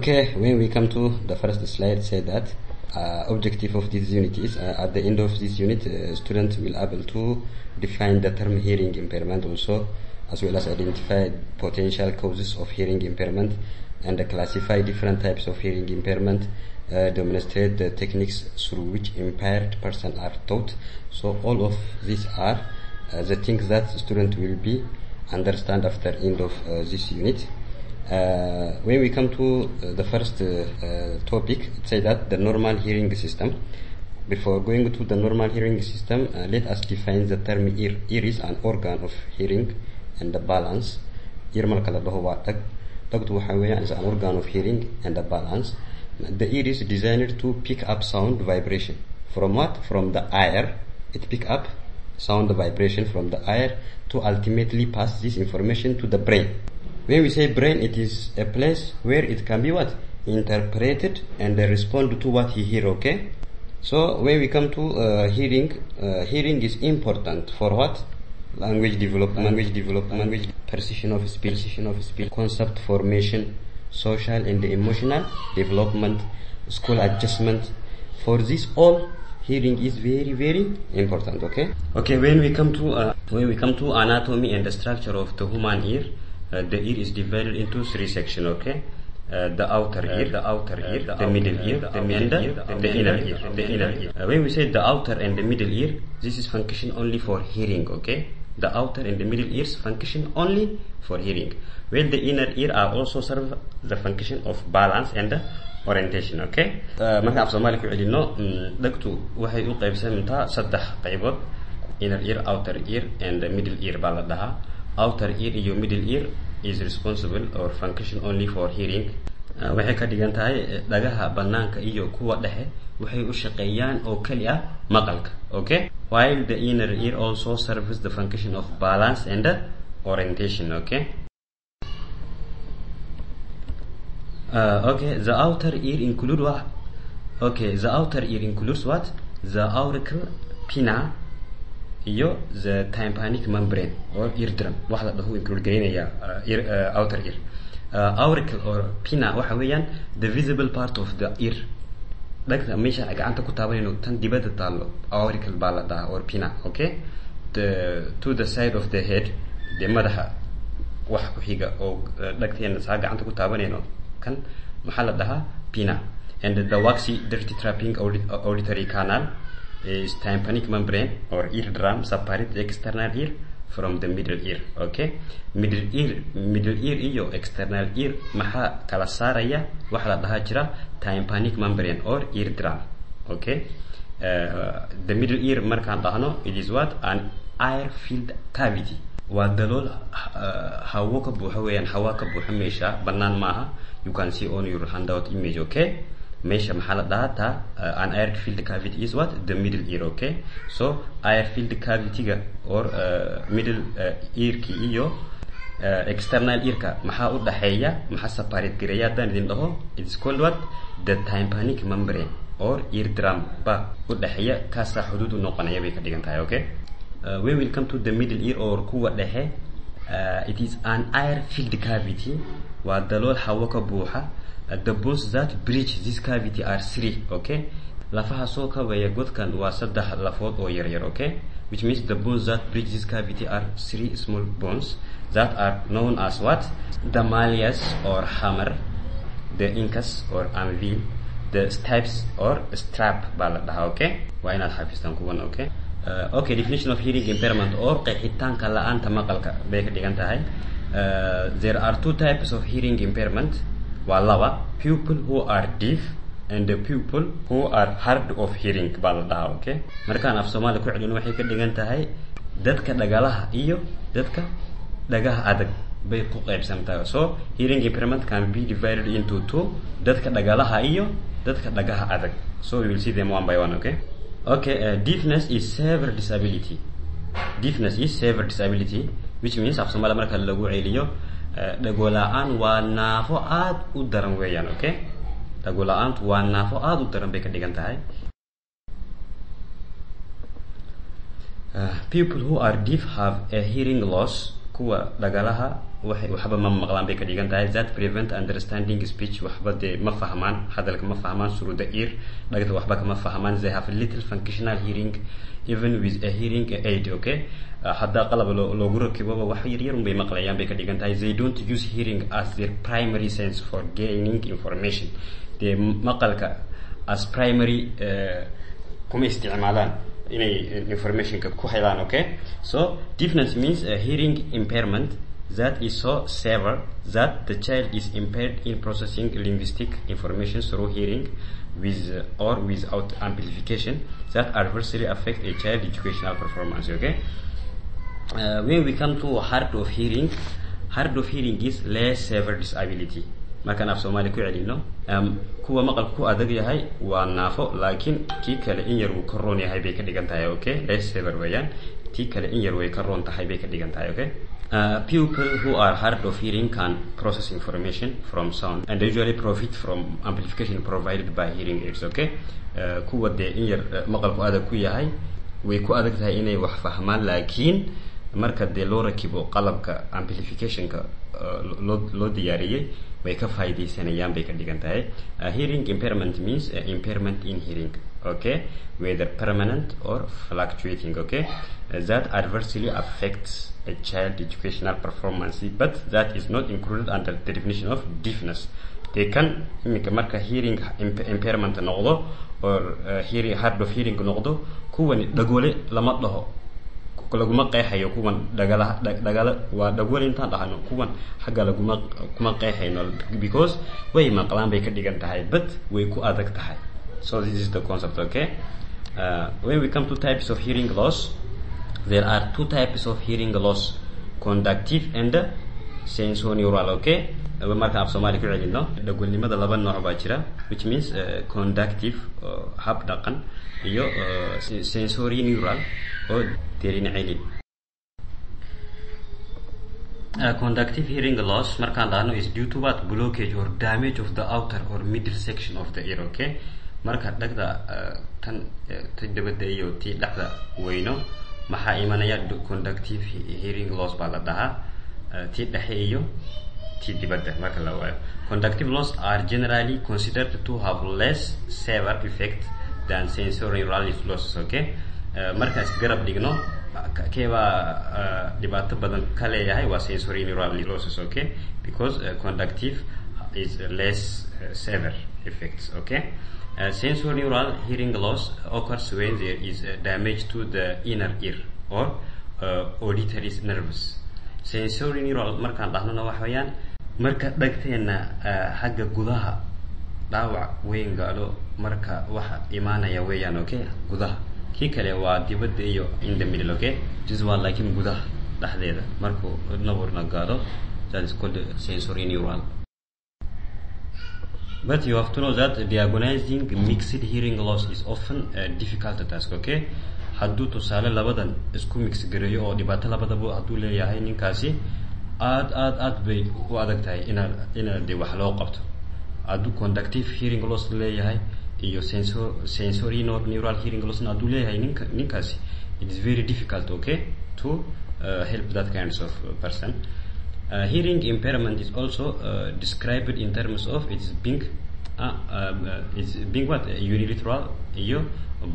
Okay, when we come to the first slide, say that objective of this unit is at the end of this unit, students will able to define the term hearing impairment also, as well as identify potential causes of hearing impairment and classify different types of hearing impairment, demonstrate the techniques through which impaired persons are taught. So all of these are the things that student will be understand after end of this unit. When we come to the first topic, say that the normal hearing system. Before going to the normal hearing system, let us define the term ear. Ear is an organ of hearing and the balance. Ear malka la dhaho waa dhag. Dhagtu waxa weeyaan is an organ of hearing and the balance. The ear is designed to pick up sound vibration. From what? From the air. It pick up sound vibration from the air to ultimately pass this information to the brain. When we say brain, it is a place where it can be what? Interpreted and respond to what you hear, okay? So when we come to hearing, hearing is important for what? Language development, precision of speech, concept formation, social and emotional development, school adjustment. For this all, hearing is very, very important, okay? Okay, when we come to anatomy and the structure of the human ear, the ear is divided into three sections, okay? The outer ear, the middle ear, the inner ear. When we say the outer and the middle ear, this is function only for hearing, okay? The outer and the middle ears function only for hearing. While the inner ear are also serve the function of balance and orientation, okay? marka af Soomaali ku celino dhagtu waxay u qaybsantaa saddex qaybood: inner ear, outer ear and the middle ear baa la dhahaa. Outer ear iyo middle ear is responsible or function only for hearing. Waxay ka dhigan tahay dhagaha banaanka iyo kuwa dhexe waxay u shaqeeyaan oo kali ah maqalka, okay? While the inner ear also serves the function of balance and orientation, okay? Okay, the outer ear include what? Okay, the outer ear includes what? The auricle pinna iyo the tympanic membrane or eardrum. waxa la dhaho include gaynaya outer ear. Auricle or pinna waxa weeyaan the visible part of the ear. dhagta meesha gacanta ku taabanayno tan dibadda taalo auricle baa la dhahaa or pinna, okay? To the side of the head, the madaxa wax ku xiga oo dhagteena saa gacanta ku taabanayno kan maxaa la dhahaa pinna. And the waxy dirty trapping auditory canal is tympanic membrane or eardrum separate the external ear from the middle ear, okay? Middle ear iyo external ear maxaa kala saaraya waxa la dhahaa jira tympanic membrane or eardrum, okay? The middle ear markaan dhahno, it is what? An air filled cavity. waa dalool hawo ka buuxa weeyaan, hawa ka buuxa meesha banaan maaha. You can see on your handout image, okay? meesha maxaa la dhahaa an air filled cavity is what? The middle ear, okay? So air filled cavity ga or middle ear ki iyo external ear ka maxaa u dhaxeeya, maxaa separate gareeya hadaan idin dhaho, it's called what? The tympanic membrane or eardrum ba u dhaxeeya, kaasa xuduud u noqonaya bay ka dhigan tahay, okay? We will come to the middle ear or kuwa dhexe. It is an air filled cavity, waa dalool hawo ka buuxa. The bones that bridge this cavity are three, okay? lafaha soo kabaya godkan waa saddex lafood oo yar yar, okay? Which means the bones that bridge this cavity are three small bones that are known as what? The malleus or hammer, the incus or anvil, the stapes or strap baa la dhahaa, okay? waa inaad xafistaan kuwan, okay? Okay, definition of hearing impairment or qeexitaanka la'aanta maqalka bay ka dhigan tahay. There are two types of hearing impairment. waa laba: people who are deaf and the people who are hard of hearing baa la dhahaa, okay? markaan af Soomaali ku celino waxay ka dhigan tahay dadka dhagalaha iyo dadka dhagaha adag bay ku qaybsantaa. So hearing impairment can be divided into two: dadka dhagalaha iyo dadka dhagaha adag. So we will see them one by one, okay? Okay, deafness is severe disability. Deafness is severe disability, which means af Soomaali marka lagu celiyo dhagola'aan waa naafo aad u daran weeyaan, okay? dhagola'aantu waa naafo aad u daran bay ka dhigan tahay. People who are deaf have a hearing loss. kuwa dhagalaha waxba ma maqlaan bay ka dhigan tahay. That prevent understanding speech, waxba de ma fahmaan, hadalka ma fahmaan through the ear, dhagta waxba kama fahmaan. They have little functional hearing even with a hearing aid. Okay, hadda qalab loogu rakibo wax yar yar bay maqlayaan bay ka dhigan tahay. They don't use hearing as their primary sense for gaining information. De maqalka as primary kuma isticmaalaan inay information-ka ku helaan. Okay, so deafness means a hearing impairment that is so severe that the child is impaired in processing linguistic information through hearing with or without amplification that adversely affect a child's educational performance. Okay, when we come to hard of hearing is less severe disability. markaan af Soomaali ku celino kuwa maqal ku adag yahay waa naafo, laakiin tii kale in yar uu ka roon yahay bay ka dhigan tahay. Okay, less severe weeyaan, tii kale in yar way ka roon tahay bay ka dhigan tahay. Okay, people who are hard of hearing can process information from sound and usually profit from amplification provided by hearing aids. Okay, kuwa dee in yar maqal ku adag ku yahay way ku adag tahay inay wax fahmaan, laakiin marka dee loo rakibo qalabka amplificationka loo diyaariyay way ka faa'iideysanayaan bay ka dhigan tahay. Hearing impairment means impairment in hearing. Okay, whether permanent or fluctuating. Okay, that adversely affects a child educational performance, but that is not included under the definition of deafness. They can marka hearing impairment noqdo or hearing hard of hearing noqdo, kuwan dhagoole lama dhaho, laguma qeexayo kuwan dhagala waa dhagoole intaan dhahano, kuwan xagga kuma qeexayno because way maqlaan bay ka dhigan tahay, but way ku adag tahay. So this is the concept. Okay, when we come to types of hearing loss, there are two types of hearing loss: conductive and sensorineural. Okay, marka af Soomaali ku celino dhagoolnimada laba nooc baa jira, which means conductive hab dhaqan iyo sensorineural oo derin celin. Conductive hearing loss markaan dhahno is due to what? Blockage or damage of the outer or middle section of the ear. Okay, marka dhagda tan dabada iyo tii dhaxda weyno maxaa imanaya conductive hearing loss baa la dhahaa, tii dhexe iyo tii dibadda marka la waayo. Conductive loss are generally considered to have less severe effect than sensorineural losses. Okay, markaas garab dhigno keebaa dhibaato badan ka leeyahay waa sensorineural losses. Okay, because conductive is less severe effects. Okay, sensorineural hearing loss occurs when there is damage to the inner ear or auditory nerves. Sensorineural markaan dhahnana wax weeyaan marka dhagteena xagga gudaha dhaawac weyn gaalo marka waxa imaanaya weeyaan. Okay, gudaha kii kale waa dibadda iyo in the middle. Okay, this one laakiin gudaha dhaxdeeda markuu nabarna gaalo, that is called sensorineural. But you have to know that diagnosing mixed hearing loss is often a difficult task. Okay, hadduu tusaale labadan isku mix gareeyo oo dhibaato labadaba hadduu leeyahay ninkaasi aad bay u adag tahay inaad de wax loo qabto. Hadduu conductive hearing loss leeyahay iyo sensorineural hearing loss hadduu leeyahay ninkaasi, it is very difficult. Okay, to help that kinds of person. Hearing impairment is also described in terms of it's being what? Unilateral iyo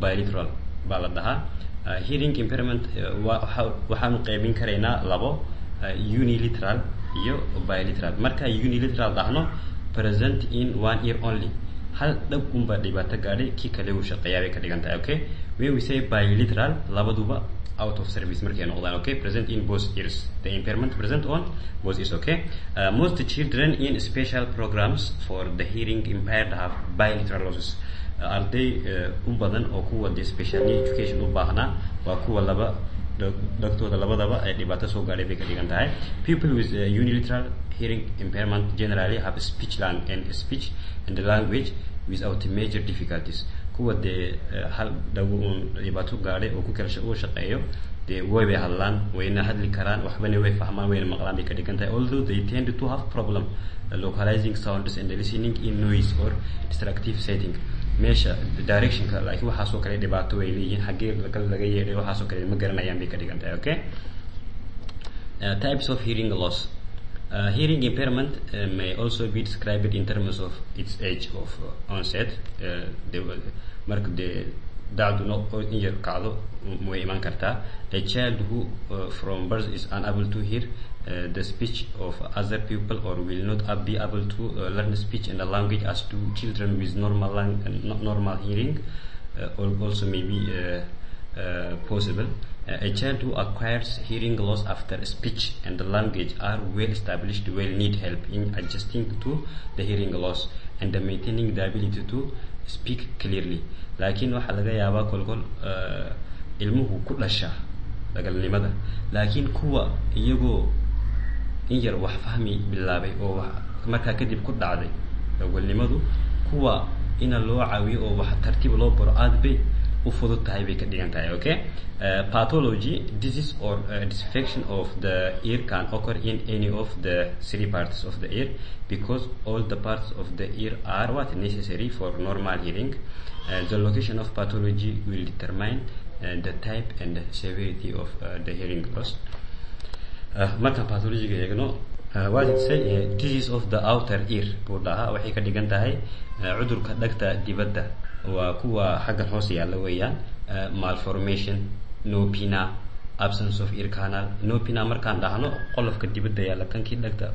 bilateral baa la dhahaa. Hearing impairment waxaanu qaybin karaynaa labo, unilateral iyo bilateral. Marka unilateral dhahno present in one ear only, hal dhag unba dhibaato gaadhay kii kale uu shaqeeyaa bay ka dhigan tahay. Okay, when we say bilateral labaduba out of service markay noqdaan. Okay, present in both ears, the impairment present on both ears. Okay, most children in special programs for the hearing impaired have bilateral losses. Arday u badan oo kuwa de special education u baahnaa waa kuwa laba dhagtooda labadaba ay dhibaato soo gaadhay bay ka dhigan tahay. People with unilateral hearing impairment generally have speech and language without major difficulties. kuwa de hal dhago dhibaato gaadhay oo ku kala shaqeeyo de way hadlaan, wayna hadli karaan, waxbana way fahmaan, wayna maqlaan bay ka dhigan tahay. Although they tend to have problem localizing sounds and listening in noise or distractive setting. meesha directionka like waxaas oo kale dhibaato way leeyihiin, xagee laga yeedhay waxaas oo kale ma garanayaan bay ka dhigan tahay. Okay, types of hearing loss. Hearing impairment may also be described in terms of its age of onset. Marka dee da'du in yar kacdo way iman kartaa. A child who from birth is unable to hear the speech of other people or will not be able to learn speech and the language as do children with normal hearing also may be possible. A child who acquires hearing loss after speech and the language are well established will need help in adjusting to the hearing loss and maintaining the ability to speak clearly. Laakiin waxa laga yaabaa kolkol ilmuhu ku dhasha dagalnimada laakiin kuwa iyagoo in yar wax fahmi bilaabay oo markaa kadib ku dhacday dagalnimadu kuwa ina loo caawiyo oo wax tartiib loo baro aad bay u fudud tahay bay ka dhigan tahay. Okay, pathology, disease or disaffection of the ear can occur in any of the three parts of the ear because all the parts of the ear are what necessary for normal hearing. The location of pathology will determine the type and the severity of the hearing loss. Marka pathology ga eegno what it say disease of the outer ear buudhaha waxay ka dhigan tahay cudurka dhagta dibadda waa kuwa xaggan hoos yaalla weeyaan. Malformation, nopina, absence of ear canal. Nopina markaan dhahno qolofka dibadda yaalla kankii dhagta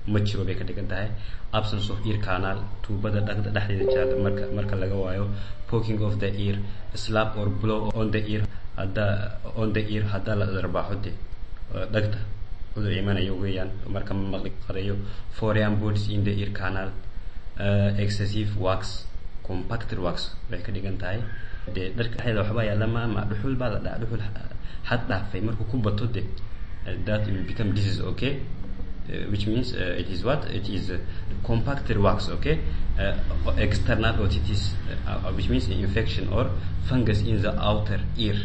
ma jiro bay ka dhigan tahay. Absence of ear canal, tuubada dhagta dhexdeeda jaalla marka laga waayo. Poking of the ear, slap or blow on the ear hadda la darbaaxo de dhagta cudur imanayo weeyaan marka maqli qarayo. Foreign bodies in the ear canal, excessive wax, compacted wax bay ka dhigan tahay. dee dharka dhexdeeda waxba yaalla ama dhuxul baa la dhaca dhuxul had dhaafay markuu ku bato de that will become disease. Okay, which means it is what it is compacted wax. Okay, external otitis which means infection or fungus in the outer ear,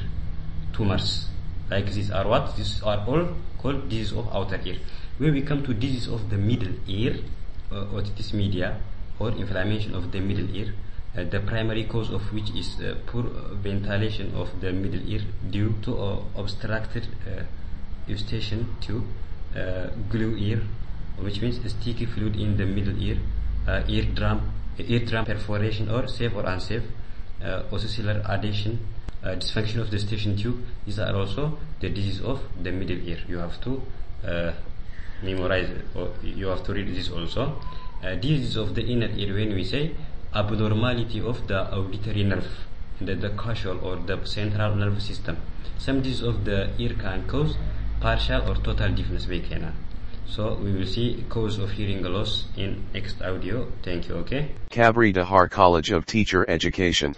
tumors like these are what these are all called disease of outer ear. When we come to disease of the middle ear, otitis media or inflammation of the middle ear, the primary cause of which is poor ventilation of the middle ear due to obstructed eustachian tube, glue ear, which means sticky fluid in the middle ear, eardrum perforation or safe or unsafe, ossicular adhesion, dysfunction of the eustachian tube. These are also the disease of the middle ear. You have to memorize or you have to read this also. Disease of the inner ear, when we say abnormality of the auditory nerve, the causal or the central nervous system. Some disease of the ear can cause partial or total deafness by keenan. So we will see cause of hearing loss in next audio. Thank you. Okay. Kabri Dahar College of Teacher Education.